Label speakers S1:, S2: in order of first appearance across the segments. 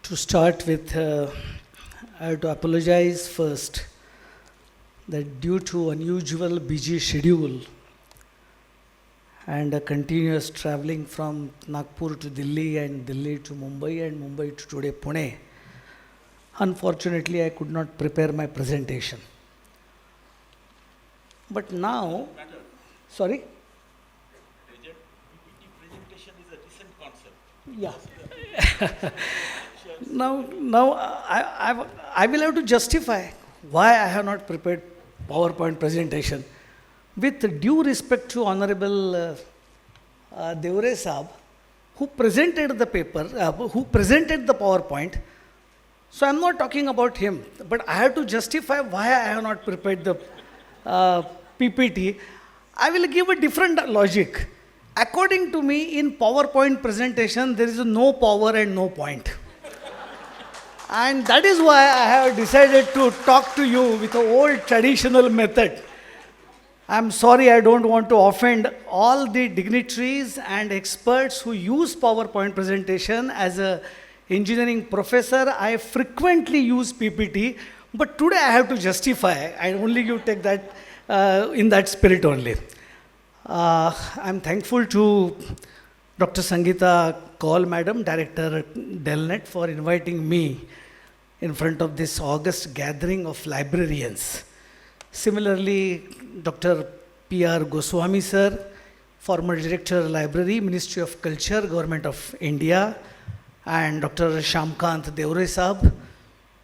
S1: To start with, I have to apologize first that due to unusual busy schedule and a continuous traveling from Nagpur to Delhi and Delhi to Mumbai and Mumbai to today Pune, unfortunately I could not prepare my presentation. But now, sorry?
S2: PPT presentation is a recent concept.
S1: Yeah. Now I will have to justify why I have not prepared PowerPoint presentation. With due respect to Honorable Devre Saab, who presented the paper, who presented the PowerPoint, so I'm not talking about him, but I have to justify why I have not prepared the PPT. I will give a different logic. According to me, in PowerPoint presentation, there is no power and no point. And that is why I have decided to talk to you with an old traditional method. I'm sorry, I don't want to offend all the dignitaries and experts who use PowerPoint presentation. As an engineering professor, I frequently use PPT, but today I have to justify. I only you take that in that spirit only. I'm thankful to Dr. Sangeeta Kaul Madam, Director Delnet, for inviting me in front of this August gathering of librarians. Similarly, Dr. P.R. Goswami Sir, former Director Library, Ministry of Culture, Government of India, and Dr. Shamkant Devre Saab,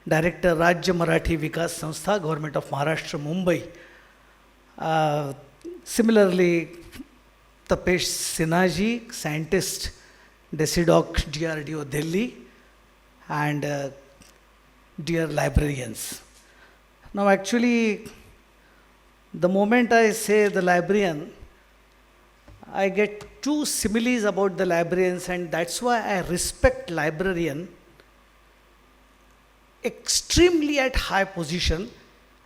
S1: Director Rajya Marathi Vikas Sanstha, Government of Maharashtra, Mumbai. Similarly, Tapesh Sinha, Scientist, Decidoc, DRDO, Delhi, and dear librarians. Now actually, the moment I say the librarian, I get two similes about the librarians, and that's why I respect librarian extremely at high position.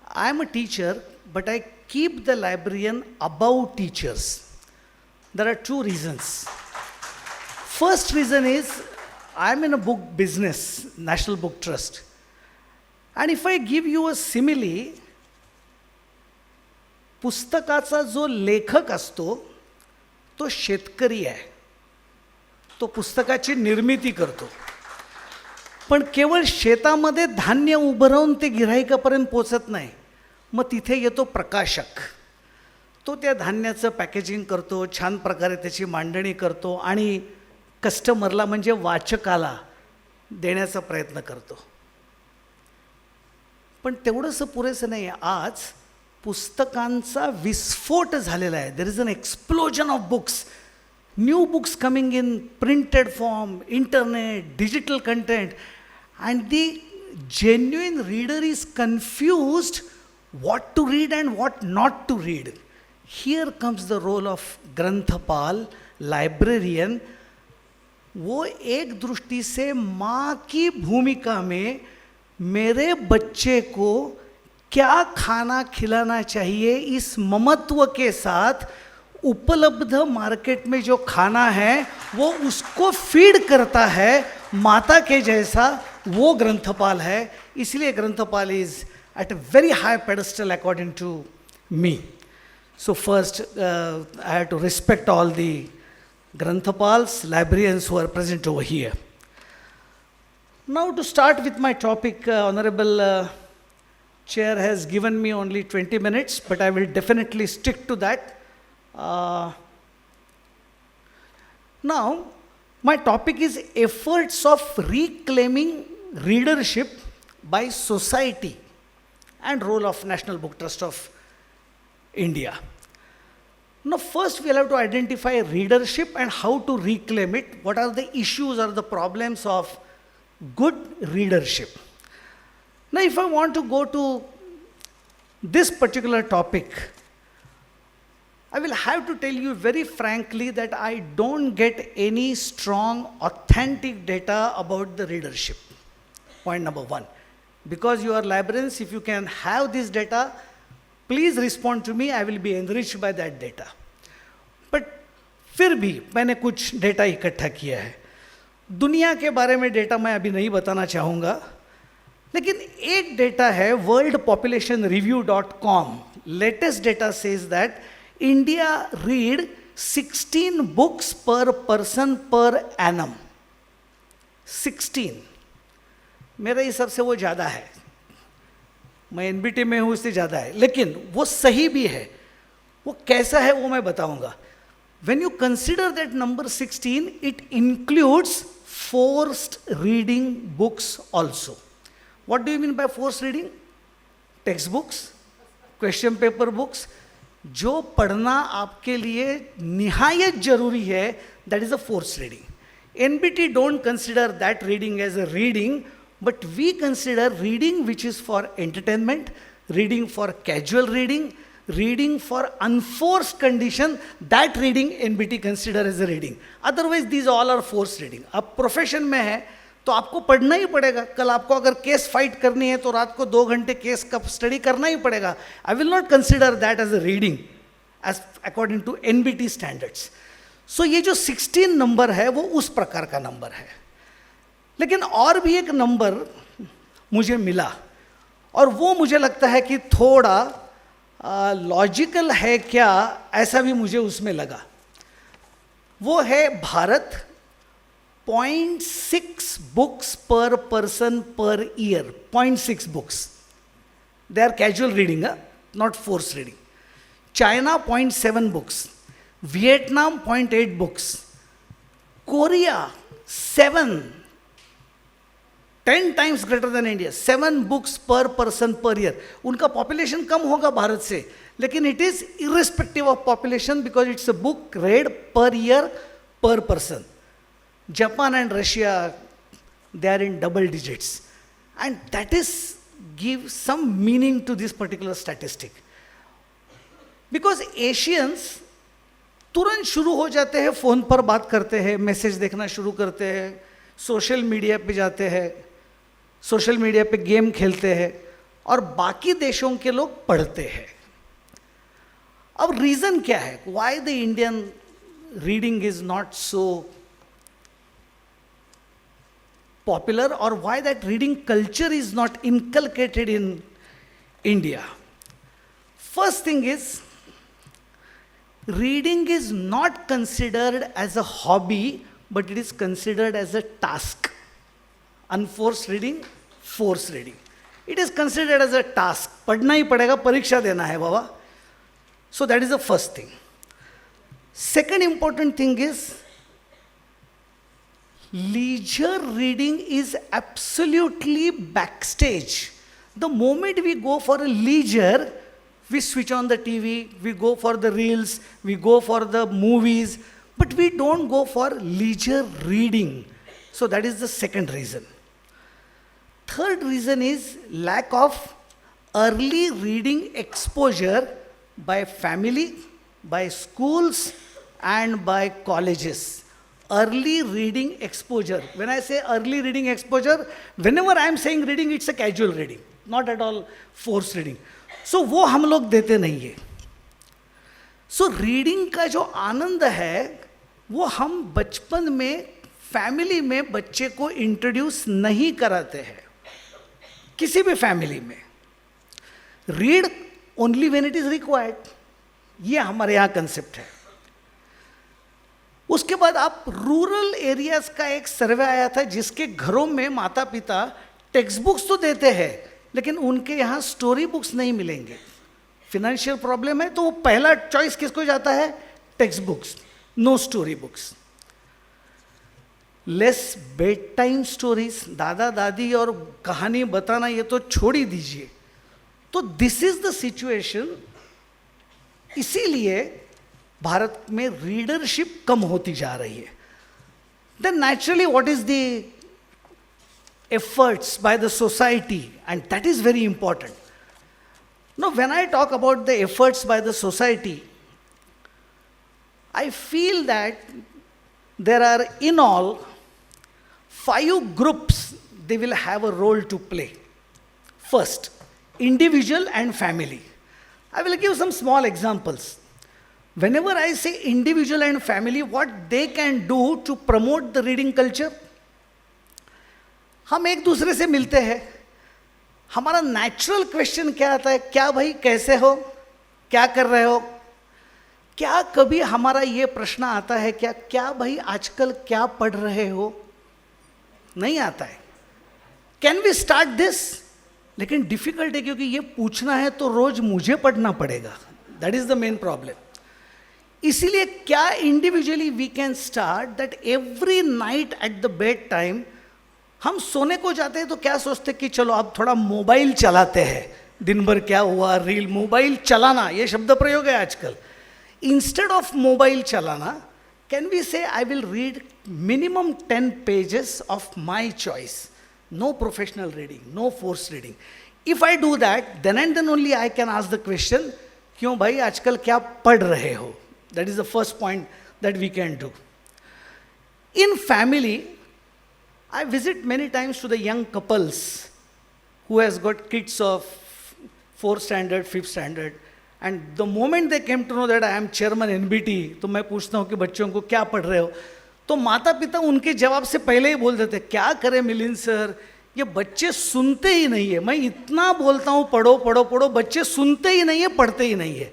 S1: I am a teacher, but I keep the librarian above teachers. There are two reasons. First reason is, I am in a book business, National Book Trust. And if I give you a simile, पुस्तकाचा जो लेखक असतो तो शेतकरी आहे. तो पुस्तकाची निर्मिती करतो. पण केवळ शेतामध्ये धान्य उभं राहून ते गिऱ्हाईकापर्यंत पोहोचत नाही. मग तिथे येतो प्रकाशक. तो त्या धान्याचं पॅकेजिंग करतो, छान प्रकारे त्याची मांडणी करतो आणि कस्टमरला म्हणजे वाचकाला देण्याचा प्रयत्न करतो. पण तेवढंसं पुरेसं नाही आहे. आज पुस्तकांचा विस्फोट झालेला आहे. There is an explosion of books. New books coming in printed form, internet, digital content, and the genuine reader is confused what to read and what not to read. Here comes the role of ग्रंथपाल, librarian. वो एक दृष्टि से माँ की भूमिका में मेरे बच्चे को क्या खाना खिलाना चाहिए इस ममत्व के साथ उपलब्ध मार्केट में जो खाना है वो उसको फीड करता है माता के जैसा. वो ग्रंथपाल है. इसलिए ग्रंथपाल is at a very high pedestal according to me. So first I have to respect all the ग्रंथपाल्स, librarians who are present over here. Now to start with my topic, Honorable Chair has given me only 20 minutes, but I will definitely stick to that. Now, my topic is efforts of reclaiming readership by society and role of National Book Trust of India. Now, first we'll have to identify readership and how to reclaim it. What are the issues or the problems of good readership? Now, if I want to go to this particular topic, I will have to tell you very frankly that I don't get any strong, authentic data about the readership. Point number one. Because you are librarians, if you can have this data, please respond to me. I will be enriched by that data. But फिर भी मैंने कुछ data इकट्ठा किया है. दुनिया के बारे में डेटा मैं अभी नहीं बताना चाहूँगा, लेकिन एक डेटा है world population review .com, latest data says that India read 16 books per person per annum. 16 मेरे हिसाब से वो ज़्यादा है, मैं एनबीटी में हूँ इससे ज़्यादा है, लेकिन वो सही भी है। वो कैसा है वो मैं बताऊंगा। When you consider that number 16, it includes forced reading books also. What do you mean by forced reading? Textbooks, question paper books, जो पढ़ना आपके लिए निहायत जरूरी है, that is a forced reading. NBT don't consider that reading as a reading, but we consider reading which is for entertainment, reading for casual reading, reading for unforced condition, that reading NBT consider as a reading. Otherwise these all are forced reading. अब profession में है तो आपको पढ़ना ही पड़ेगा। कल आपको अगर केस फाइट करनी है तो रात को 2 घंटे केस का स्टडी करना ही पड़ेगा। I will not consider that as a reading as according to NBT standards. So ये जो 16 नंबर है वो उस प्रकार का नंबर है। लेकिन और भी एक नंबर मुझे मिला और वो मुझे लगता है कि थोड़ा लॉजिकल है क्या, ऐसा भी मुझे उसमें लगा। वो है Bharat 0.6 books per person per year. 0.6 books, they are casual reading, not force reading. China 0.7 books, Vietnam 0.8 books, Korea 10 times greater than India, 7 books per person per year. उनका पॉपुलेशन कम होगा भारत से, लेकिन it is irrespective of population because it's a book read per year per person. Japan and Russia, they are in double digits, and that is gives some meaning to this particular statistic. Because Asians तुरंत शुरू हो जाते हैं, phone पर बात करते हैं, message देखना शुरू करते हैं, सोशल मीडिया पे जाते हैं, सोशल मीडिया पे गेम खेलते हैं, और बाकी देशों के लोग पढ़ते हैं। अब रीज़न क्या है, why the Indian reading is not so popular, or why that reading culture is not inculcated in India? First thing is, reading is not considered as a hobby, but it is considered as a task. Unforced reading, forced reading. It is considered as a task. पढ़ना ही पड़ेगा, परीक्षा देना है बाबा. So that is the first thing. Second important thing is, leisure reading is absolutely backstage. The moment we go for a leisure, we switch on the TV, we go for the reels, we go for the movies, but we don't go for leisure reading. So that is the second reason. Third reason is lack of early reading exposure by family, by schools, and by colleges. Early reading exposure. When I say early reading exposure, whenever I am saying reading, it's a casual reading, not at all forced reading. So वो हम लोग देते नहीं है. So reading का जो आनंद है वो हम बचपन में फैमिली में बच्चे को इंट्रोड्यूस नहीं कराते हैं, किसी भी फैमिली में. Read only when it is required, ये हमारे यहाँ कंसेप्ट है. उसके बाद आप रूरल एरियाज का एक सर्वे आया था जिसके घरों में माता पिता टेक्स्ट बुक्स तो देते हैं लेकिन उनके यहाँ स्टोरी बुक्स नहीं मिलेंगे. फिनेंशियल प्रॉब्लम है तो वो पहला चॉइस किसको जाता है, textbooks, no story books. Less bedtime stories, दादा दादी और कहानी बताना ये तो छोड़ ही दीजिए. तो दिस इज द सिचुएशन. इसीलिए भारत में रीडरशिप कम होती जा रही है. Then naturally what is the efforts by the society, and that is very important. Now when I talk about the efforts by the society, I feel that there are in all 5 groups they will have a role to play. First, individual and family. I will give some small examples. Whenever I say individual and family, what they can do to promote the reading culture, हम एक दूसरे से मिलते हैं, हमारा natural question क्या आता है, क्या भाई कैसे हो, क्या कर रहे हो? क्या कभी हमारा ये प्रश्न आता है क्या भाई आजकल क्या पढ़ रहे हो? नहीं आता है। Can we start this? लेकिन डिफिकल्ट है, क्योंकि ये पूछना है तो रोज मुझे पढ़ना पड़ेगा। That is the main problem. इसीलिए क्या individually we can start that every night at the bedtime हम सोने को जाते हैं तो क्या सोचते कि चलो अब थोड़ा मोबाइल चलाते हैं, दिन भर क्या हुआ, रील, मोबाइल चलाना, ये शब्द प्रयोग है आजकल। इंस्टेड ऑफ मोबाइल चलाना, can we say I will read minimum 10 pages of my choice, no professional reading, no force reading. If I do that, then and then only I can ask the question, क्यों भाई आजकल क्या पढ़ रहे हो? That is the first point that we can do. In family, I visit many times to the young couples who has got kids of 4th standard, 5th standard, and the moment they came to know that I am chairman NBT, तो मैं पूछता हूँ कि बच्चों को क्या पढ़ रहे हो, तो माता पिता उनके जवाब से पहले ही बोल देते, क्या करें मिलिंद सर, ये बच्चे सुनते ही नहीं है, मैं इतना बोलता हूँ पढ़ो पढ़ो पढ़ो, बच्चे सुनते ही नहीं है, पढ़ते ही नहीं है।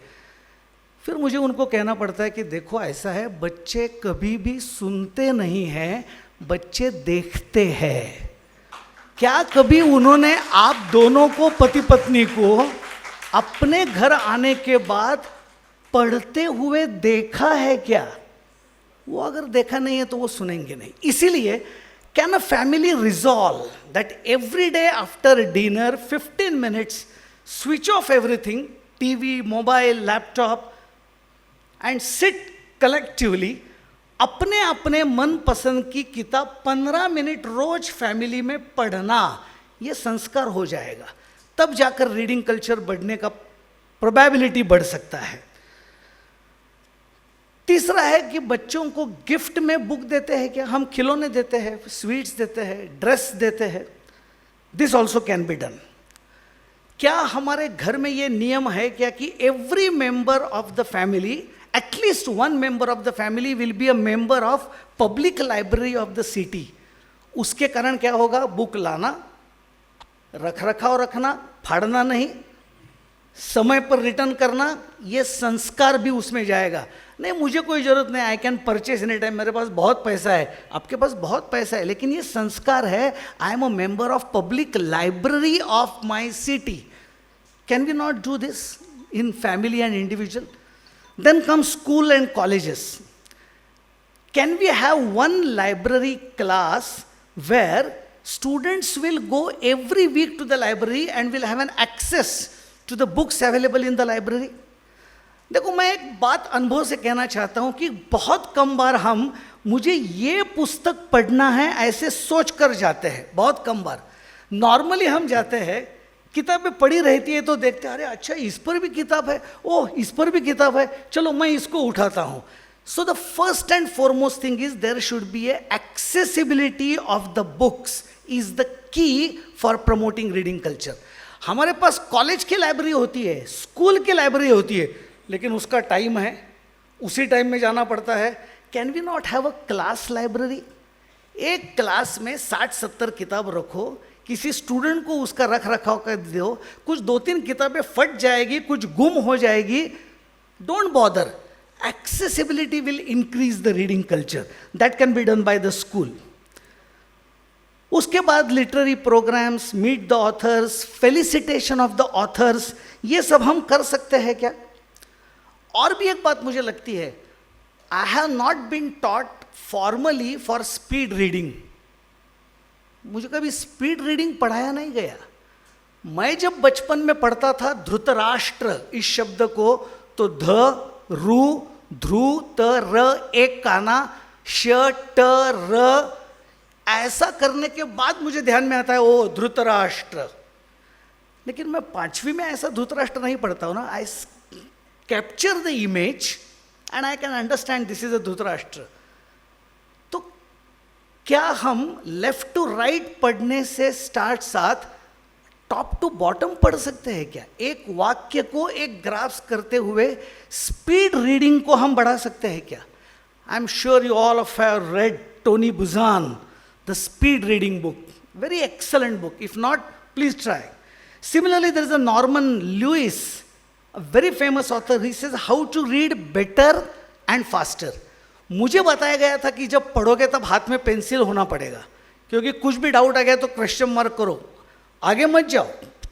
S1: फिर मुझे उनको कहना पड़ता है कि देखो ऐसा है, बच्चे कभी भी सुनते नहीं हैं, बच्चे देखते हैं। क्या कभी उन्होंने आप दोनों को, पति पत्नी को, अपने घर आने के बाद पढ़ते हुए देखा है क्या? वो अगर देखा नहीं है तो वो सुनेंगे नहीं। इसीलिए can a family resolve that every day after dinner 15 minutes switch off everything, TV, mobile, laptop, and sit collectively, अपने अपने मन पसंद की किताब 15 मिनट रोज फैमिली में पढ़ना, ये संस्कार हो जाएगा। तब जाकर रीडिंग कल्चर बढ़ने का प्रोबेबिलिटी बढ़ सकता है। तीसरा है कि बच्चों को गिफ्ट में बुक देते हैं क्या? हम खिलौने देते हैं, स्वीट्स देते हैं, ड्रेस देते हैं। This also can be done. क्या हमारे घर में ये नियम है क्या कि every member of the family, at least one member of the family will be a member of public library of the city? उसके कारण क्या होगा? बुक लाना, रख रखाव रखना, फाड़ना नहीं, समय पर रिटर्न करना, ये संस्कार भी उसमें जाएगा। नहीं मुझे कोई जरूरत नहीं, I can purchase any time, मेरे पास बहुत पैसा है, आपके पास बहुत पैसा है, लेकिन ये संस्कार है, I am a member of public library of my city. Can we not do this in family and individual? Then come school and colleges. Can we have one library class where students will go every week to the library and will have an access to the books available in the library? देखो मैं एक बात अनुभव से कहना चाहता हूँ कि बहुत कम बार हम मुझे ये पुस्तक पढ़ना है ऐसे सोच कर जाते हैं, बहुत कम बार। नॉर्मली हम जाते हैं, किताबें पढ़ी रहती है तो देखते हैं, अरे अच्छा इस पर भी किताब है, ओह इस पर भी किताब है, चलो मैं इसको उठाता हूँ। So the first and foremost thing is there should be a accessibility of the books is the key for promoting reading culture. हमारे पास कॉलेज की लाइब्रेरी होती है, स्कूल की लाइब्रेरी होती है, लेकिन उसका टाइम है, उसी टाइम में जाना पड़ता है। Can we not have a class library? एक क्लास में 60-70 किताब रखो, किसी स्टूडेंट को उसका रख रखाव कर दो, कुछ 2-3 किताबें फट जाएगी, कुछ गुम हो जाएगी, don't bother, accessibility will increase the reading culture, that can be done by the school. उसके बाद literary programmes, meet the authors, felicitation of the authors, ये सब हम कर सकते हैं क्या? और भी एक बात मुझे लगती है, I have not been taught formally for speed reading. मुझे कभी स्पीड रीडिंग पढ़ाया नहीं गया। मैं जब बचपन में पढ़ता था धृतराष्ट्र इस शब्द को, तो ध रु ध्रु त र एक काना श ट र, ऐसा करने के बाद मुझे ध्यान में आता है ओ धृतराष्ट्र। लेकिन मैं 5वीं में ऐसा धृतराष्ट्र नहीं पढ़ता हूं ना, आई capture the image and I can understand this is a Dhritarashtra. तो क्या हम लेफ्ट टू राइट पढ़ने से साथ टॉप टू बॉटम पढ़ सकते हैं क्या? एक वाक्य को एक ग्राफ्स करते हुए स्पीड रीडिंग को हम बढ़ा सकते हैं क्या? I am sure you all of have read Tony Buzan, the speed reading book, Very excellent book. If not, please try. Similarly, there is a Norman Lewis, a very famous author. He says how to read better and faster. मुझे बताया गया था कि जब पढ़ोगे तब हाथ में पेंसिल होना पड़ेगा, क्योंकि कुछ भी डाउट आ गया तो क्वेश्चन मार्क करो, आगे मत जाओ,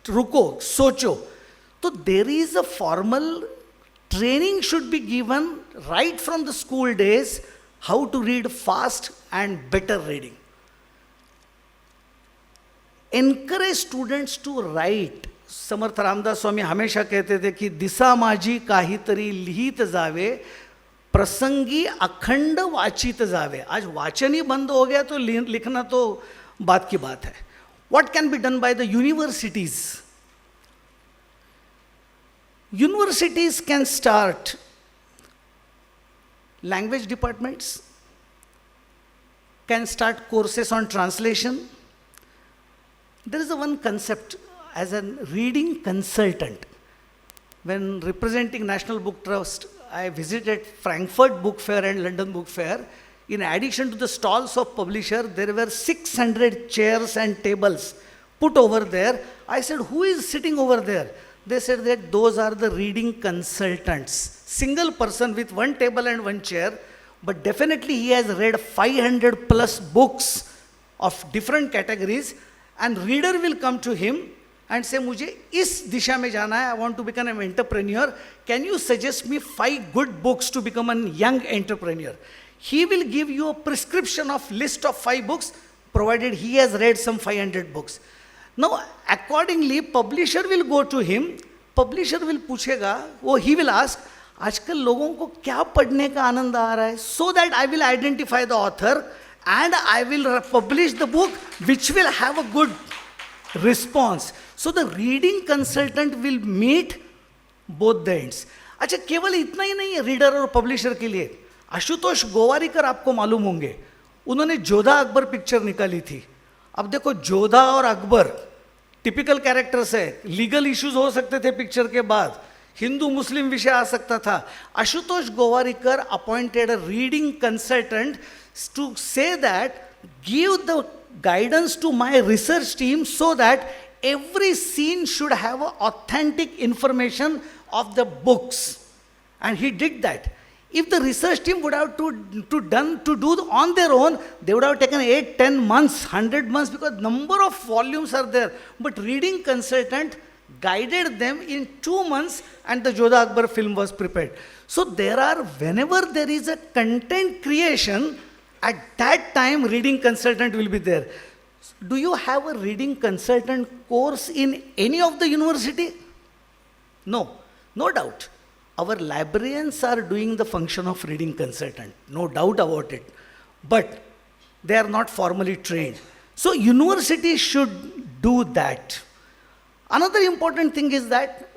S1: रुको, सोचो. तो there is a formal training should be given right from the school days how to read fast and better reading. Encourage students to write. Samarth Ramdas Swami हमेशा कहते थे कि दिसा माझी काहीतरी लिहित जावे, प्रसंगी अखंड वाचित जावे. आज वाचन ही बंद हो गया तो लिखना तो बात की बात है. What can be done by the universities? Universities can start language departments, can start courses on translation. There is a one concept as a reading consultant. When representing National Book Trust, I visited Frankfurt Book Fair and London Book Fair. In addition to the stalls of publisher, there were 600 chairs and tables put over there. I said, who is sitting over there? They said that those are the reading consultants. Single person with one table and one chair, but definitely he has read 500 plus books of different categories, and reader will come to him and say, मुझे इस दिशा में जाना है, I want to become an entrepreneur. Can you suggest me 5 good books to become a young entrepreneur? He will give you a prescription of list of 5 books, provided he has read some 500 books. Now, accordingly, publisher will go to him, publisher will पूछेगा, वो he will ask, आजकल लोगों को क्या पढ़ने का आनंद आ रहा है, so that I will identify the author and I will publish the book which will have a good response. So the reading consultant will meet both the ends. अच्छा, केवल इतना ही नहीं है रीडर और पब्लिशर के लिए. आशुतोष गोवारिकर आपको मालूम होंगे, उन्होंने जोधा अकबर पिक्चर निकाली थी. अब देखो, जोधा और अकबर टिपिकल कैरेक्टर्स है, लीगल इश्यूज हो सकते थे पिक्चर के बाद, हिंदू मुस्लिम विषय आ सकता था. Ashutosh Gowariker appointed a reading consultant to say that give the guidance to my research team so that every scene should have authentic information of the books, and he did that. If the research team would have to do on their own, they would have taken 8, 10 months, 100 months, because number of volumes are there. But reading consultant guided them in 2 months, and the Jodha Akbar film was prepared. So there are, whenever there is a content creation, at that time reading consultant will be there. Do you have a reading consultant course in any of the university? No, no doubt. Our librarians are doing the function of reading consultant, no doubt about it. But they are not formally trained. So universities should do that. Another important thing is that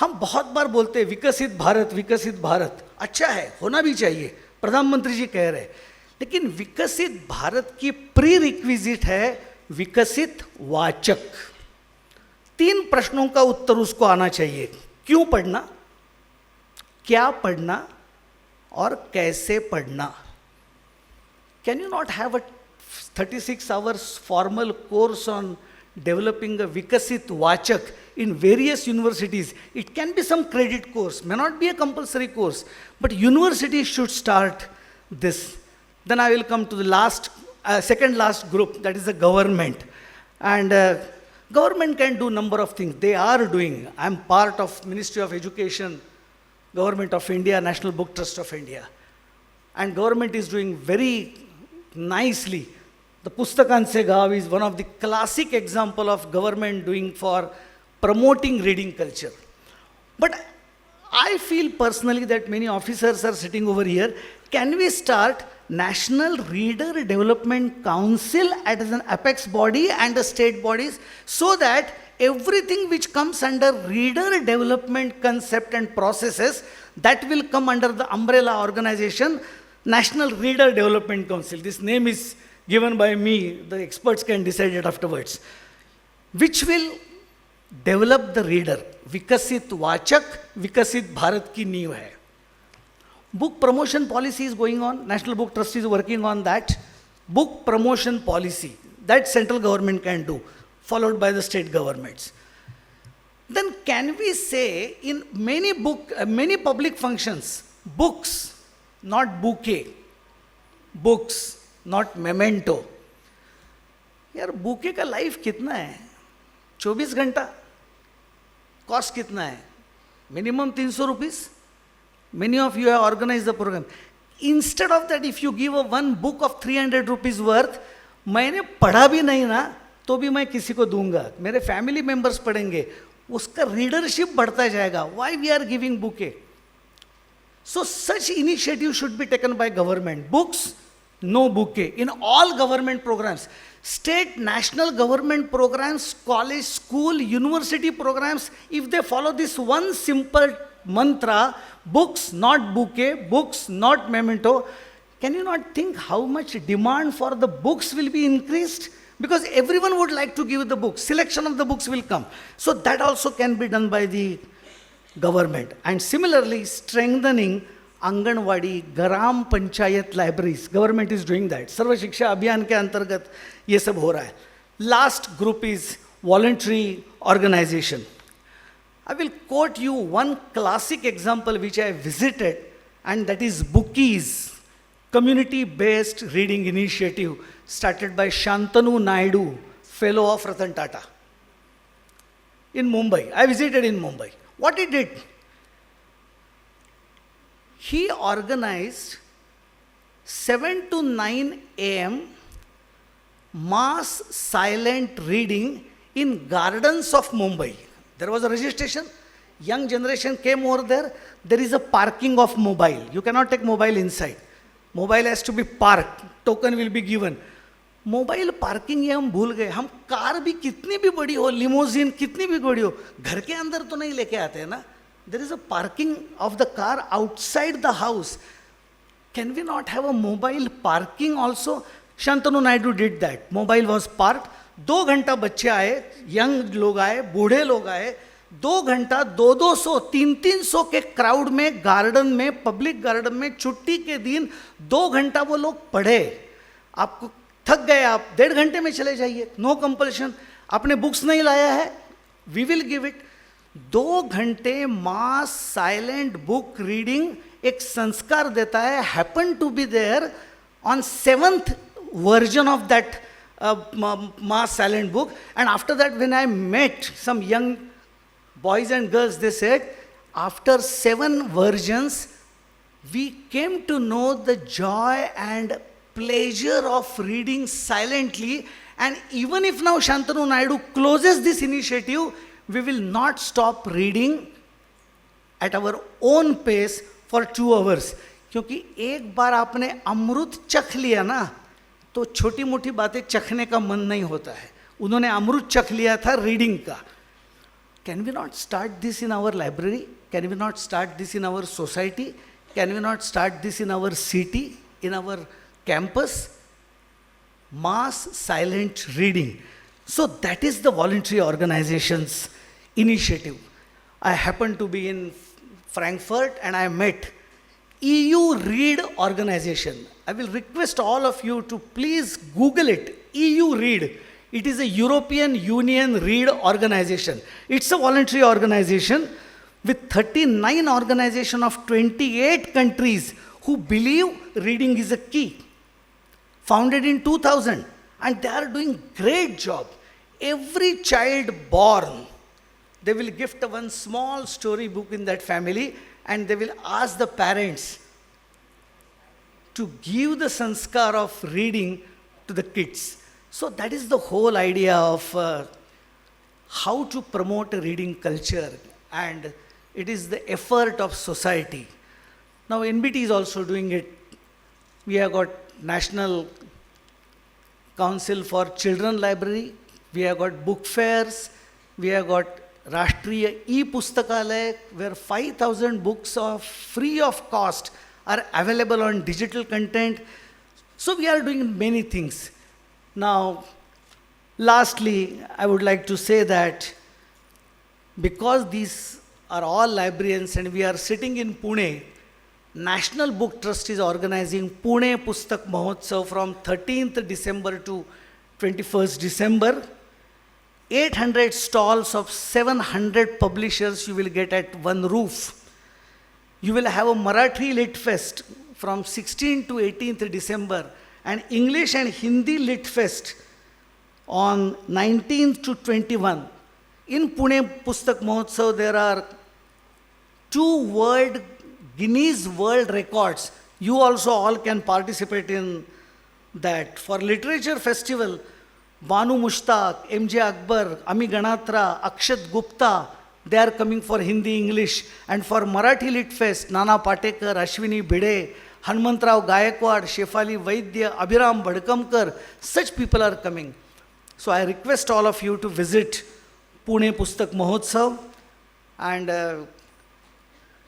S1: हम बहुत बार बोलते हैं विकसित भारत, अच्छा है, होना भी चाहिए, प्रधानमंत्री जी कह रहे हैं. लेकिन विकसित भारत की प्री रिक्विजिट है विकसित वाचक. 3 प्रश्नों का उत्तर उसको आना चाहिए. क्यों पढ़ना, क्या पढ़ना और कैसे पढ़ना. Can you not have a 36 hours formal course on developing a Vikasit Vachak in various universities? It can be some credit course, may not be a compulsory course, but universities should start this. Then I will come to the second last group, that is the government. And government can do number of things. They are doing. I am part of Ministry of Education, Government of India, National Book Trust of India. And government is doing very nicely. The Pustakan Se Gav is one of the classic example of government doing for promoting reading culture. But I feel personally that many officers are sitting over here. Can we start National Reader Development Council as an apex body and the state bodies, so that everything which comes under reader development concept and processes, that will come under the umbrella organization, National Reader Development Council. This name is given by me, the experts can decide it afterwards, which will develop the reader. Vikasit Vachak, Vikasit Bharat ki neev hai. Book promotion policy is going on. National Book Trust is working on that. Book promotion policy. That central government can do, followed by the state governments. Then can we say in many public functions, books, not bouquet, books, not memento. यार bouquet का life कितना है? 24 घंटा. Cost कितना है? Minimum 300 rupees. Many of you have organized the program. Instead of that, if you give a one book of 300 rupees worth, मैंने पढ़ा भी नहीं ना तो भी मैं किसी को दूंगा, मेरे फैमिली मेंबर्स पढ़ेंगे, उसका रीडरशिप बढ़ता जाएगा. Why we are giving bouquet? So such initiative should be taken by government. Books, no bouquet in all government programs. State, national government programs, college, school, university programs, if they follow this one simple mantra, books, not bouquet, books, not memento, can you not think how much demand for the books will be increased? Because everyone would like to give the books. Selection of the books will come. So that also can be done by the government. And similarly, strengthening anganwadi, gram panchayat libraries, government is doing that. Sarva Shiksha Abhiyan के अंतर्गत ये सब हो रहा है. Last group is voluntary organisation. I will quote you one classic example which I visited, and that is Bookies, community-based reading initiative started by Shantanu Naidu, fellow of Ratan Tata, in Mumbai. I visited in Mumbai. What he did? He organized 7 to 9 a.m. mass silent reading in gardens of Mumbai. There was a registration. Young generation came over there. There is a parking of mobile. You cannot take mobile inside. Mobile has to be parked. Token will be given. Mobile parking ये हम भूल गए. हम car भी कितनी भी बड़ी हो, लिमोजिन कितनी भी बड़ी हो, घर के अंदर तो नहीं लेके आते हैं ना. There is a parking of the car outside the house. Can we not have a mobile parking also? Shantanu Naidu did that. Mobile was parked. 2 घंटा बच्चे आए, यंग लोग आए, बूढ़े लोग आए, 2 घंटा 200-200, 300-300 के क्राउड में, गार्डन में, पब्लिक गार्डन में, छुट्टी के दिन 2 घंटा वो लोग पढ़े. आपको थक गए, आप 1.5 घंटे में चले जाइए, नो कंपल्शन. आपने बुक्स नहीं लाया है, वी विल गिव इट. 2 घंटे मास साइलेंट बुक रीडिंग एक संस्कार देता है. Happen to be there on 7th version of that mass silent book. And after that, when I met some young boys and girls, they said, after 7 versions, we came to know the joy and pleasure of reading silently. And even if now Shantanu Naidu closes this initiative, we will not stop reading at our own pace for 2 hours. क्योंकि एक बार आपने अमृत चख लिया ना, तो छोटी मोटी बातें चखने का मन नहीं होता है. उन्होंने अमृत चख लिया था रीडिंग का. Can we not start this in our library? Can we not start this in our society? Can we not start this in our city, in our campus? Mass silent reading. So that is the voluntary organisations initiative. I happen to be in Frankfurt and I met EU Read organization. I will request all of you to please Google it. EU Read. It is a European Union Read organization. It's a voluntary organization with 39 organizations of 28 countries who believe reading is a key. Founded in 2000, and they are doing great job. Every child born, they will gift one small story book in that family, and they will ask the parents to give the sanskar of reading to the kids. So that is the whole idea of how to promote a reading culture, and it is the effort of society. Now NBT is also doing it. We have got National Council for Children Library, we have got book fairs, we have got Rashtriya E-Pustakalaya, where 5,000 books of free of cost are available on digital content. So we are doing many things. Now, lastly, I would like to say that because these are all librarians and we are sitting in Pune, National Book Trust is organizing Pune Pustak Mahotsav from 13th December to 21st December. 800 stalls of 700 publishers you will get at one roof. You will have a Marathi Lit Fest from 16th to 18th December and English and Hindi Lit Fest on 19th to 21. In Pune Pustak Mahotsav, there are 2 Guinness World Records. You also all can participate in that. For Literature Festival, Banu Mushtaq, MJ Akbar, Ami Ganatra, Akshat Gupta, they are coming for Hindi, English. And for Marathi Lit Fest, Nana Patekar, Ashwini Bhide, Hanumantrao Gaikwad, Shefali Vaidya, Abhiram Bhadkamkar, such people are coming. So I request all of you to visit Pune Pustak Mahotsav and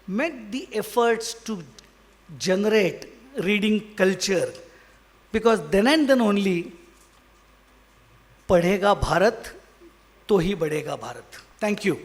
S1: make the efforts to generate reading culture, because then and then only पढ़ेगा भारत तो ही बढ़ेगा Bharat. Thank you.